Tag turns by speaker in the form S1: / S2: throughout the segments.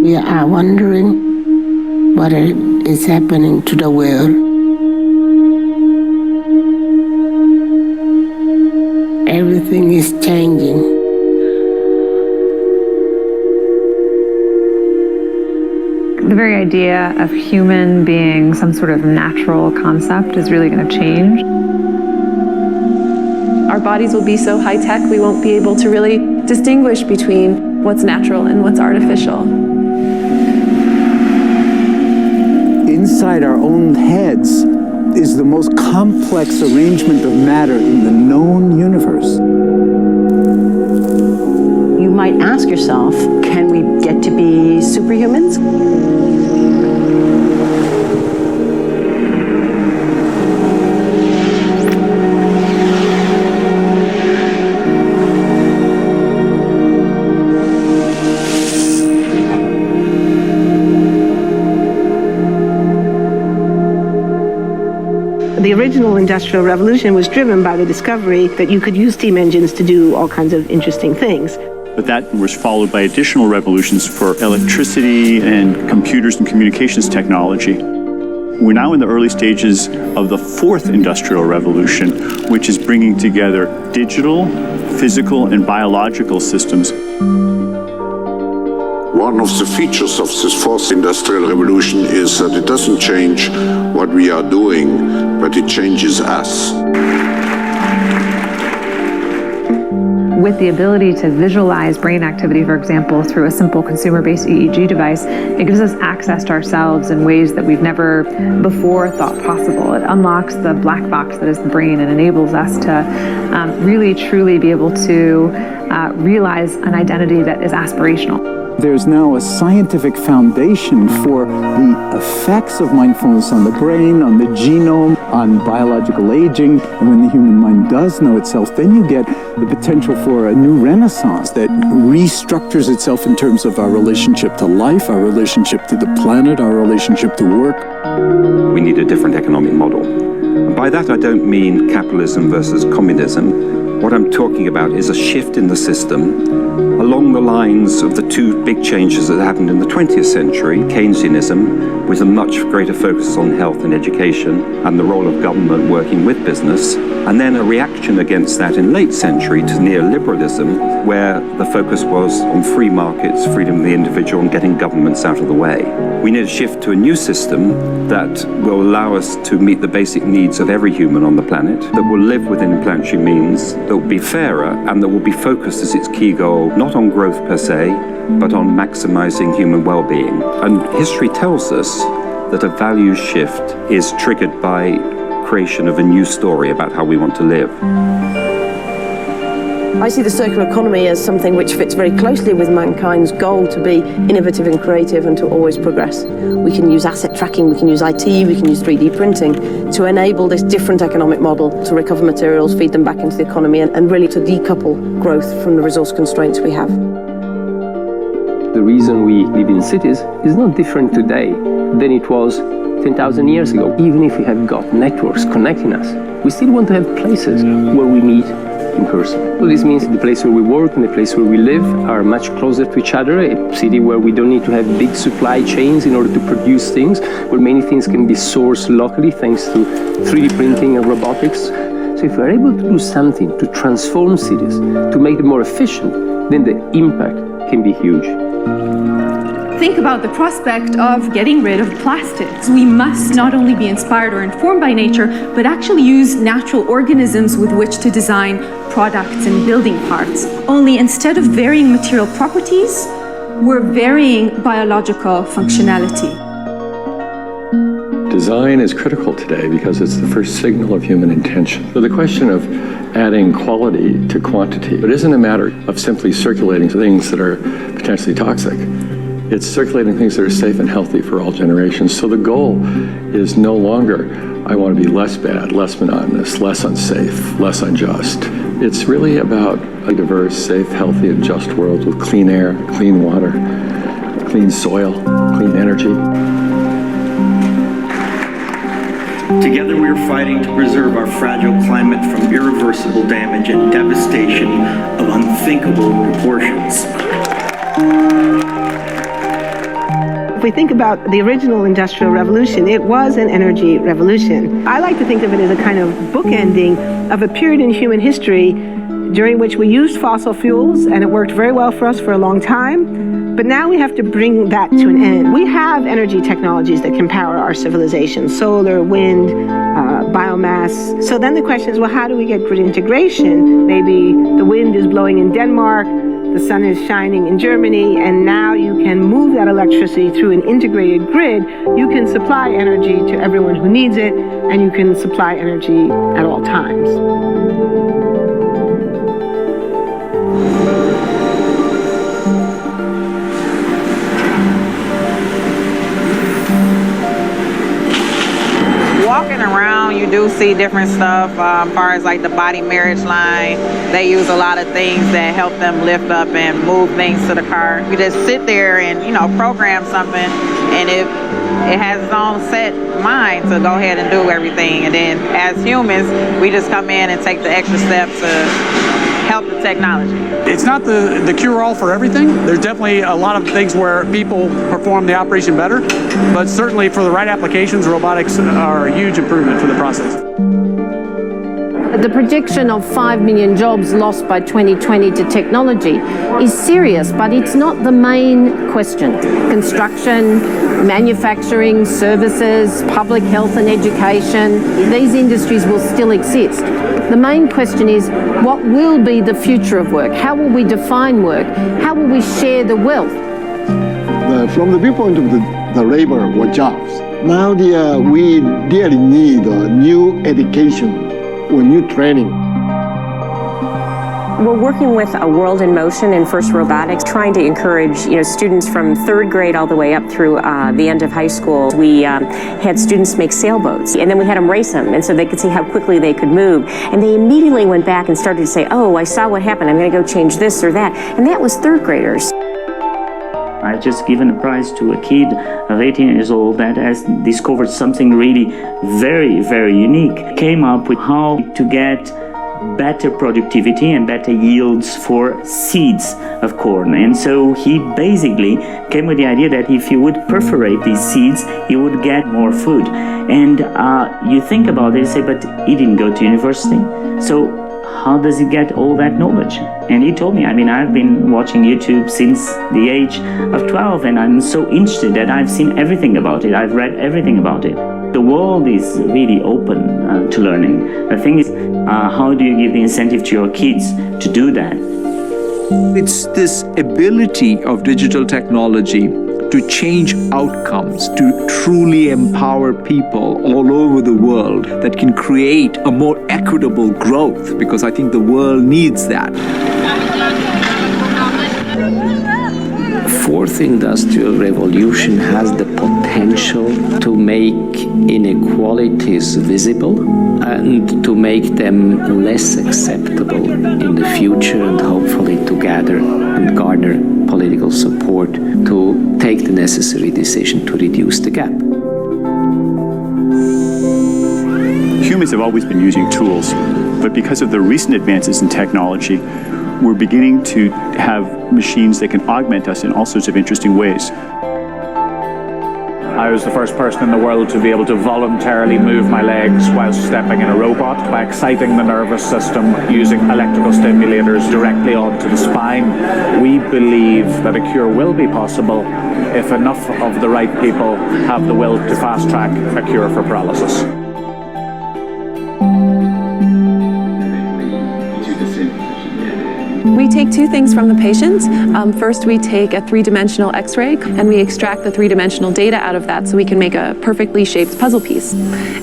S1: We are wondering what is happening to the world. Everything is changing.
S2: The very idea of human being some sort of natural concept is really going to change.
S3: Our bodies will be so high-tech, we won't be able to really distinguish between what's natural and what's artificial.
S4: Inside our own heads is the most complex arrangement of matter in the known universe.
S5: You might ask yourself, can we get to be superhumans?
S6: The original Industrial Revolution was driven by the discovery that you could use steam engines to do all kinds of interesting things.
S7: But that was followed by additional revolutions for electricity and computers and communications technology. We're now in the early stages of the fourth industrial revolution, which is bringing together digital, physical, and biological systems.
S8: One of the features of this fourth industrial revolution is that it doesn't change what we are doing, but it changes us.
S2: With the ability to visualize brain activity, for example, through a simple consumer-based EEG device, it gives us access to ourselves in ways that we've never before thought possible. It unlocks the black box that is the brain and enables us to really, truly be able to realize an identity that is aspirational.
S4: There's now a scientific foundation for the effects of mindfulness on the brain, on the genome, on biological aging. And when the human mind does know itself, then you get the potential for a new renaissance that restructures itself in terms of our relationship to life, our relationship to the planet, our relationship to work.
S9: We need a different economic model. And by that I don't mean capitalism versus communism. What I'm talking about is a shift in the system along the lines of the two big changes that happened in the 20th century, Keynesianism, with a much greater focus on health and education and the role of government working with business, and then a reaction against that in late century to neoliberalism, where the focus was on free markets, freedom of the individual, and getting governments out of the way. We need a shift to a new system that will allow us to meet the basic needs of every human on the planet, that will live within planetary means, that will be fairer, and that will be focused as its key goal, not on growth per se, but on maximizing human well-being. And history tells us that a values shift is triggered by creation of a new story about how we want to live.
S5: I see the circular economy as something which fits very closely with mankind's goal to be innovative and creative and to always progress. We can use asset tracking, we can use IT, we can use 3D printing to enable this different economic model to recover materials, feed them back into the economy, and really to decouple growth from the resource constraints we have.
S10: The reason we live in cities is not different today than it was 10,000 years ago. Even if we have got networks connecting us, we still want to have places where we meet in person. So this means the place where we work and the place where we live are much closer to each other, a city where we don't need to have big supply chains in order to produce things, where many things can be sourced locally thanks to 3D printing and robotics. So if we're able to do something to transform cities, to make them more efficient, then the impact can be huge.
S11: Think about the prospect of getting rid of plastics. We must not only be inspired or informed by nature, but actually use natural organisms with which to design products and building parts. Only instead of varying material properties, we're varying biological functionality.
S12: Design is critical today because it's the first signal of human intention. So the question of adding quality to quantity, it isn't a matter of simply circulating things that are potentially toxic. It's circulating things that are safe and healthy for all generations. So the goal is no longer, I want to be less bad, less monotonous, less unsafe, less unjust. It's really about a diverse, safe, healthy, and just world with clean air, clean water, clean soil, clean energy.
S13: Together we are fighting to preserve our fragile climate from irreversible damage and devastation of unthinkable proportions.
S6: If we think about the original Industrial Revolution, it was an energy revolution. I like to think of it as a kind of bookending of a period in human history during which we used fossil fuels, and it worked very well for us for a long time. But now we have to bring that to an end. We have energy technologies that can power our civilization: solar, wind, biomass. So then the question is, well, how do we get grid integration? Maybe the wind is blowing in Denmark, the sun is shining in Germany, and now you can move that electricity through an integrated grid. You can supply energy to everyone who needs it, and you can supply energy at all times.
S14: Walking around, you do see different stuff as far as like the body marriage line. They use a lot of things that help them lift up and move things to the car. You just sit there and, program something, and it has its own set mind to go ahead and do everything. And then as humans, we just come in and take the extra steps to help the technology.
S15: It's not the cure-all for everything. There's definitely a lot of things where people perform the operation better, but certainly for the right applications, robotics are a huge improvement for the process.
S16: The prediction of 5 million jobs lost by 2020 to technology is serious, but it's not the main question. Construction, manufacturing, services, public health and education, these industries will still exist. The main question is, what will be the future of work? How will we define work? How will we share the wealth?
S17: From the viewpoint of the labor or jobs, now we really need new education or new training.
S18: We're working with a World in Motion in FIRST Robotics, trying to encourage students from 3rd grade all the way up through the end of high school. We had students make sailboats, and then we had them race them, and so they could see how quickly they could move. And they immediately went back and started to say, oh, I saw what happened, I'm going to go change this or that. And that was 3rd graders.
S19: I just given a prize to a kid of 18 years old that has discovered something really very, very unique. Came up with how to get better productivity and better yields for seeds of corn. And so he basically came with the idea that if you would perforate these seeds, you would get more food. And you think about it and say, but he didn't go to university. So how does he get all that knowledge? And he told me, I've been watching YouTube since the age of 12, and I'm so interested that I've seen everything about it. I've read everything about it. The world is really open to learning. The thing is, how do you give the incentive to your kids to do that?
S20: It's this ability of digital technology to change outcomes, to truly empower people all over the world that can create a more equitable growth, because I think the world needs that.
S10: Fourth industrial revolution has the potential to make inequalities visible and to make them less acceptable in the future, and hopefully to gather and garner political support to take the necessary decision to reduce the gap.
S7: Humans have always been using tools, but because of the recent advances in technology, we're beginning to have machines that can augment us in all sorts of interesting ways.
S21: I was the first person in the world to be able to voluntarily move my legs while stepping in a robot by exciting the nervous system using electrical stimulators directly onto the spine. We believe that a cure will be possible if enough of the right people have the will to fast-track a cure for paralysis.
S3: We take two things from the patient. First, we take a three-dimensional X-ray, and we extract the three-dimensional data out of that so we can make a perfectly shaped puzzle piece.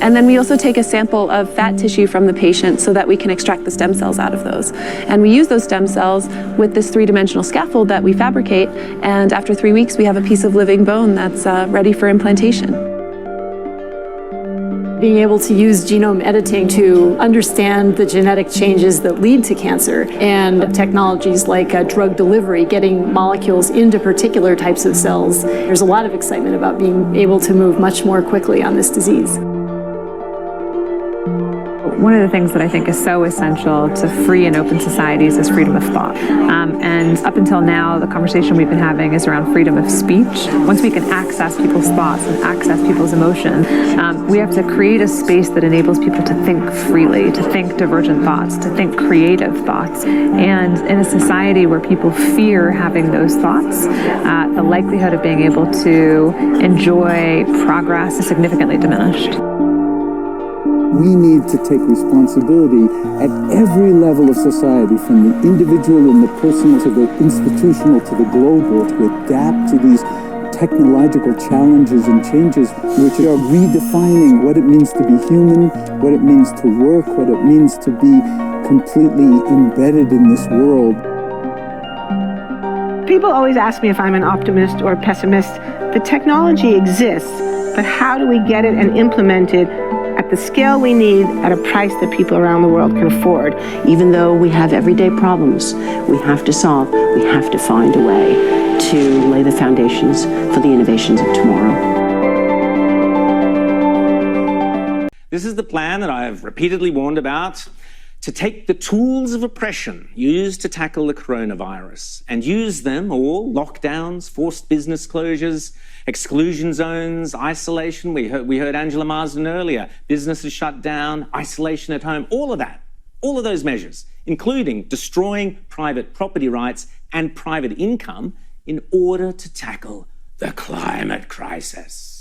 S3: And then we also take a sample of fat tissue from the patient so that we can extract the stem cells out of those. And we use those stem cells with this three-dimensional scaffold that we fabricate, and after 3 weeks, we have a piece of living bone that's ready for implantation.
S22: Being able to use genome editing to understand the genetic changes that lead to cancer, and technologies like drug delivery, getting molecules into particular types of cells. There's a lot of excitement about being able to move much more quickly on this disease.
S2: One of the things that I think is so essential to free and open societies is freedom of thought. And up until now, the conversation we've been having is around freedom of speech. Once we can access people's thoughts and access people's emotion, we have to create a space that enables people to think freely, to think divergent thoughts, to think creative thoughts. And in a society where people fear having those thoughts, the likelihood of being able to enjoy progress is significantly diminished.
S4: We need to take responsibility at every level of society, from the individual and the personal to the institutional to the global, to adapt to these technological challenges and changes which are redefining what it means to be human, what it means to work, what it means to be completely embedded in this world.
S6: People always ask me if I'm an optimist or pessimist. The technology exists, but how do we get it and implement it at the scale we need at a price that people around the world can afford?
S1: Even though we have everyday problems we have to solve, we have to find a way to lay the foundations for the innovations of tomorrow.
S8: This is the plan that I have repeatedly warned about, to take the tools of oppression used to tackle the coronavirus and use them all, lockdowns, forced business closures, exclusion zones, isolation. We heard Angela Marsden earlier, businesses shut down, isolation at home, all of that, all of those measures, including destroying private property rights and private income in order to tackle the climate crisis.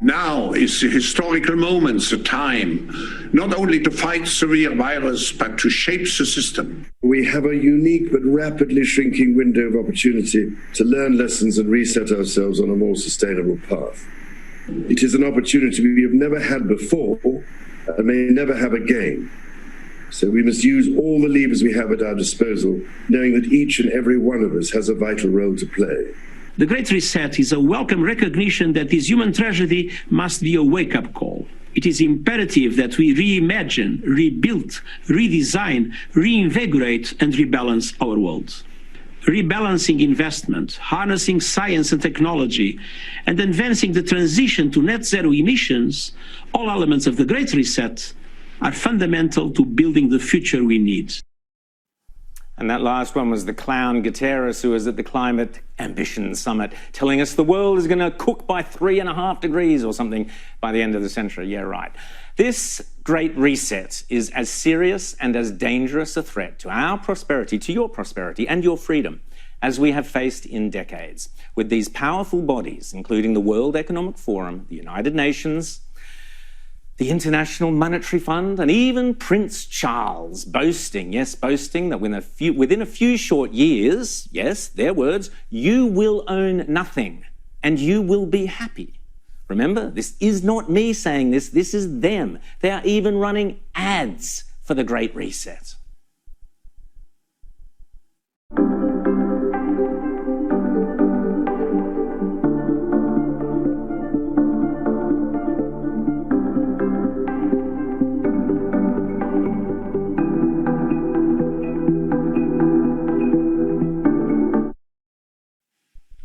S23: Now is the historical moment, the time, not only to fight severe virus, but to shape the system.
S24: We have a unique but rapidly shrinking window of opportunity to learn lessons and reset ourselves on a more sustainable path. It is an opportunity we have never had before and may never have again. So we must use all the levers we have at our disposal, knowing that each and every one of us has a vital role to play.
S25: The Great Reset is a welcome recognition that this human tragedy must be a wake-up call. It is imperative that we reimagine, rebuild, redesign, reinvigorate, and rebalance our world. Rebalancing investment, harnessing science and technology, and advancing the transition to net zero emissions, all elements of the Great Reset, are fundamental to building the future we need.
S8: And that last one was the clown Guterres, who was at the Climate Ambition Summit, telling us the world is going to cook by 3.5 degrees or something by the end of the century. Yeah, right. This Great Reset is as serious and as dangerous a threat to our prosperity, to your prosperity and your freedom, as we have faced in decades, with these powerful bodies, including the World Economic Forum, the United Nations, the International Monetary Fund, and even Prince Charles boasting, yes, boasting that within a few short years, yes, their words, you will own nothing and you will be happy. Remember, this is not me saying this, this is them. They are even running ads for the Great Reset.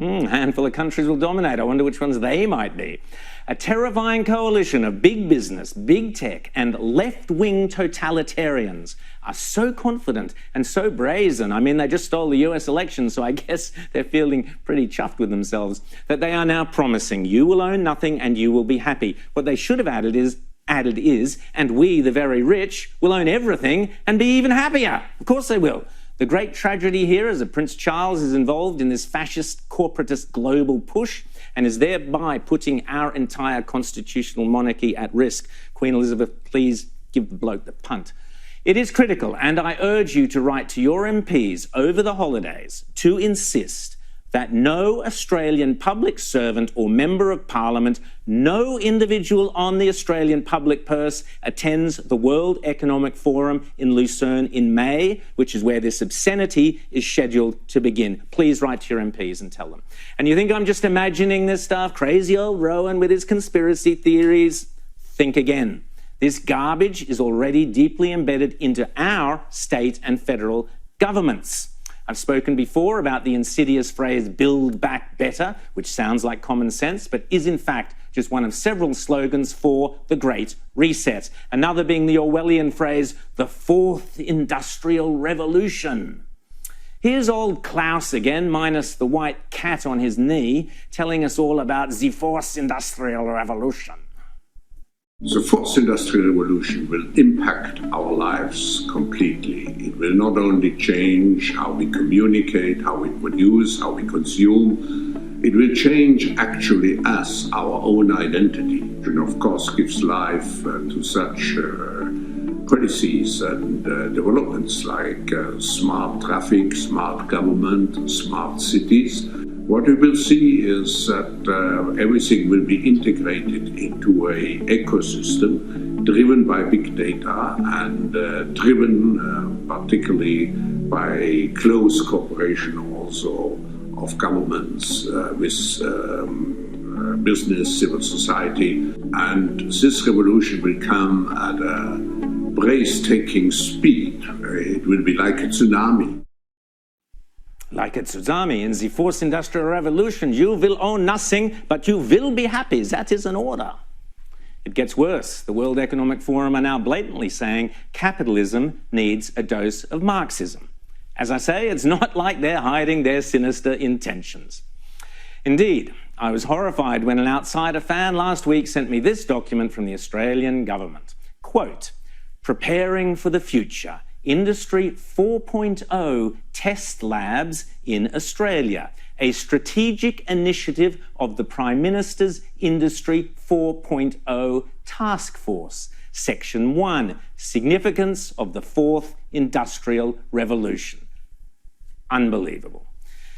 S8: A handful of countries will dominate. I wonder which ones they might be. A terrifying coalition of big business, big tech, and left-wing totalitarians are so confident and so brazen. I mean, they just stole the US election, so I guess they're feeling pretty chuffed with themselves, that they are now promising you will own nothing and you will be happy. What they should have added is, and we, the very rich, will own everything and be even happier. Of course they will. The great tragedy here is that Prince Charles is involved in this fascist, corporatist global push and is thereby putting our entire constitutional monarchy at risk. Queen Elizabeth, please give the bloke the punt. It is critical, and I urge you to write to your MPs over the holidays to insist that no Australian public servant or member of parliament, no individual on the Australian public purse attends the World Economic Forum in Lucerne in May, which is where this obscenity is scheduled to begin. Please write to your MPs and tell them. And you think I'm just imagining this stuff? Crazy old Rowan with his conspiracy theories? Think again. This garbage is already deeply embedded into our state and federal governments. I've spoken before about the insidious phrase "build back better," which sounds like common sense, but is in fact just one of several slogans for the Great Reset. Another being the Orwellian phrase, the Fourth Industrial Revolution. Here's old Klaus again, minus the white cat on his knee, telling us all about the Fourth Industrial Revolution.
S23: The Fourth Industrial Revolution will impact our lives completely. It will not only change how we communicate, how we produce, how we consume, it will change actually us, our own identity, and of course gives life to such policies and developments like smart traffic, smart government, smart cities. What we will see is that everything will be integrated into an ecosystem driven by big data and driven particularly by close cooperation also of governments with business, civil society. And this revolution will come at a breathtaking speed. It will be like a tsunami.
S8: Like a tsunami in the Fourth Industrial Revolution, you will own nothing, but you will be happy. That is an order. It gets worse. The World Economic Forum are now blatantly saying capitalism needs a dose of Marxism. As I say, it's not like they're hiding their sinister intentions. Indeed, I was horrified when an outsider fan last week sent me this document from the Australian government. Quote, "Preparing for the future. Industry 4.0 test labs in Australia, a strategic initiative of the Prime Minister's Industry 4.0 Task Force. Section 1, Significance of the Fourth Industrial Revolution." Unbelievable.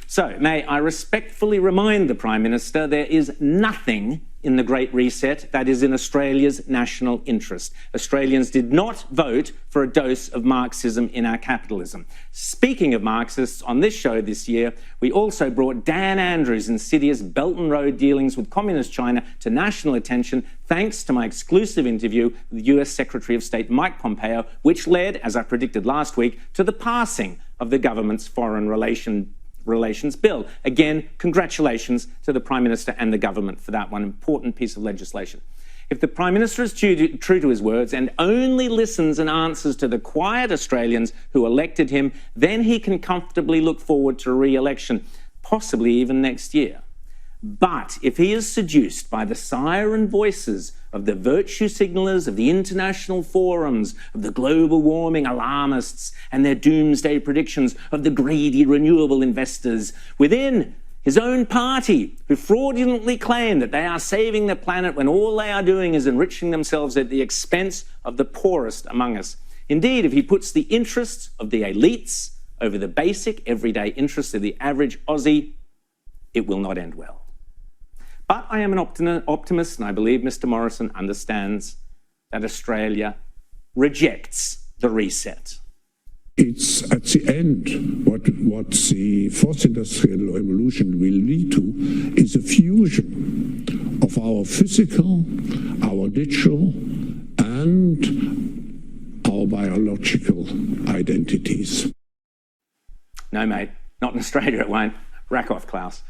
S8: So, may I respectfully remind the Prime Minister there is nothing in the Great Reset that is in Australia's national interest. Australians did not vote for a dose of Marxism in our capitalism. Speaking of Marxists, on this show this year, we also brought Dan Andrews' insidious Belt and Road dealings with Communist China to national attention, thanks to my exclusive interview with US Secretary of State Mike Pompeo, which led, as I predicted last week, to the passing of the government's Foreign Relations Bill. Again, congratulations to the Prime Minister and the government for that one important piece of legislation. If the Prime Minister is true to his words and only listens and answers to the quiet Australians who elected him, then he can comfortably look forward to re-election, possibly even next year. But if he is seduced by the siren voices of the virtue signalers of the international forums, of the global warming alarmists and their doomsday predictions of the greedy renewable investors within his own party, who fraudulently claim that they are saving the planet when all they are doing is enriching themselves at the expense of the poorest among us. Indeed, if he puts the interests of the elites over the basic everyday interests of the average Aussie, it will not end well. But I am an optimist, and I believe Mr. Morrison understands that Australia rejects the reset.
S23: It's at the end what the Fourth Industrial Revolution will lead to is a fusion of our physical, our digital, and our biological identities.
S8: No, mate, not in Australia it won't. Rack off, Klaus.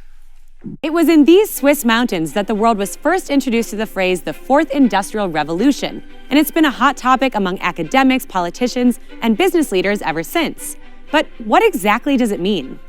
S5: It was in these Swiss mountains that the world was first introduced to the phrase the Fourth Industrial Revolution, and it's been a hot topic among academics, politicians, and business leaders ever since. But what exactly does it mean?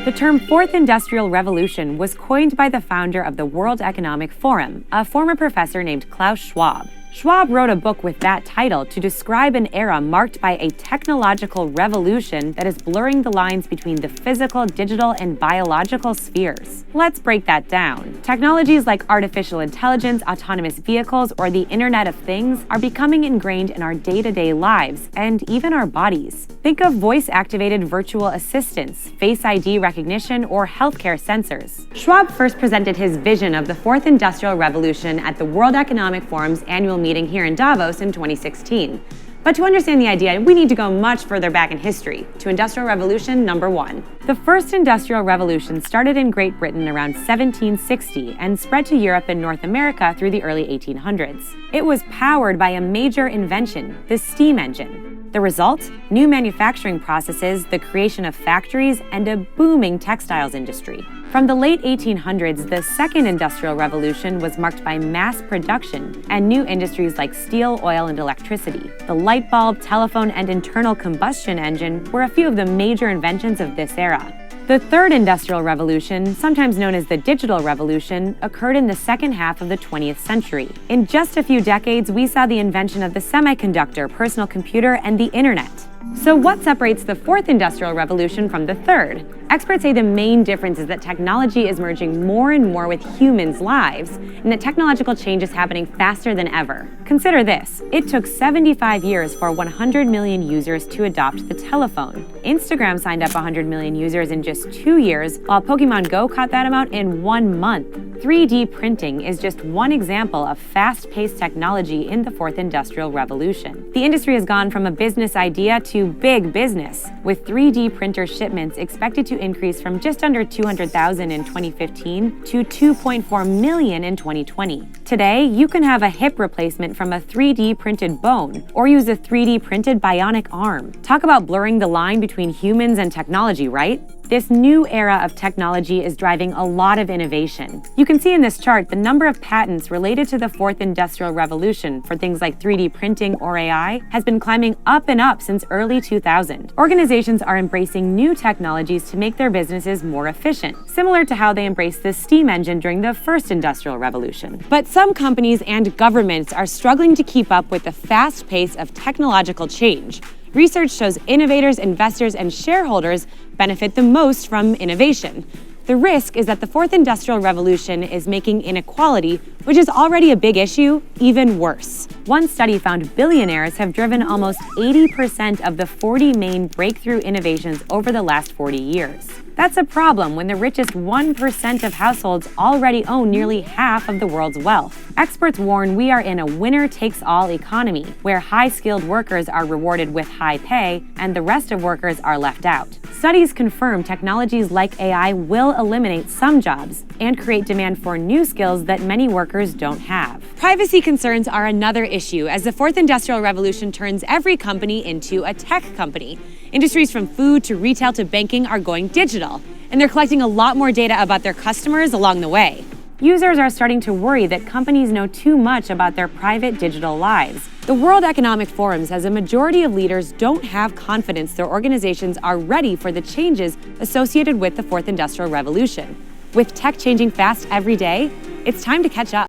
S5: The term Fourth Industrial Revolution was coined by the founder of the World Economic Forum, a former professor named Klaus Schwab. Schwab wrote a book with that title to describe an era marked by a technological revolution that is blurring the lines between the physical, digital, and biological spheres. Let's break that down. Technologies like artificial intelligence, autonomous vehicles, or the Internet of Things are becoming ingrained in our day-to-day lives and even our bodies. Think of voice-activated virtual assistants, Face ID recognition, or healthcare sensors. Schwab first presented his vision of the Fourth Industrial Revolution at the World Economic Forum's annual meeting here in Davos in 2016. But to understand the idea, we need to go much further back in history, to Industrial Revolution number 1. The first Industrial Revolution started in Great Britain around 1760 and spread to Europe and North America through the early 1800s. It was powered by a major invention, the steam engine. The result? New manufacturing processes, the creation of factories, and a booming textiles industry. From the late 1800s, the second industrial revolution was marked by mass production and new industries like steel, oil, and electricity. The light bulb, telephone, and internal combustion engine were a few of the major inventions of this era. The third industrial revolution, sometimes known as the digital revolution, occurred in the second half of the 20th century. In just a few decades, we saw the invention of the semiconductor, personal computer, and the internet. So what separates the fourth industrial revolution from the third? Experts say the main difference is that technology is merging more and more with humans' lives, and that technological change is happening faster than ever. Consider this. It took 75 years for 100 million users to adopt the telephone. Instagram signed up 100 million users in just 2 years, while Pokemon Go caught that amount in 1 month. 3D printing is just one example of fast-paced technology in the fourth industrial revolution. The industry has gone from a business idea to big business, with 3D printer shipments expected to increase from just under 200,000 in 2015 to 2.4 million in 2020. Today, you can have a hip replacement from a 3D printed bone, or use a 3D printed bionic arm. Talk about blurring the line between humans and technology, right? This new era of technology is driving a lot of innovation. You can see in this chart the number of patents related to the fourth industrial revolution for things like 3D printing or AI has been climbing up and up since early 2000. Organizations are embracing new technologies to make their businesses more efficient, similar to how they embraced the steam engine during the first industrial revolution. But some companies and governments are struggling to keep up with the fast pace of technological change. Research shows innovators, investors, and shareholders benefit the most from innovation. The risk is that the fourth industrial revolution is making inequality, which is already a big issue, even worse. One study found billionaires have driven almost 80% of the 40 main breakthrough innovations over the last 40 years. That's a problem when the richest 1% of households already own nearly half of the world's wealth. Experts warn we are in a winner-takes-all economy, where high-skilled workers are rewarded with high pay and the rest of workers are left out. Studies confirm technologies like AI will eliminate some jobs and create demand for new skills that many workers don't have. Privacy concerns are another issue as the fourth industrial revolution turns every company into a tech company. Industries from food to retail to banking are going digital, and they're collecting a lot more data about their customers along the way. Users are starting to worry that companies know too much about their private digital lives. The World Economic Forum says a majority of leaders don't have confidence their organizations are ready for the changes associated with the fourth industrial revolution. With tech changing fast every day, it's time to catch up.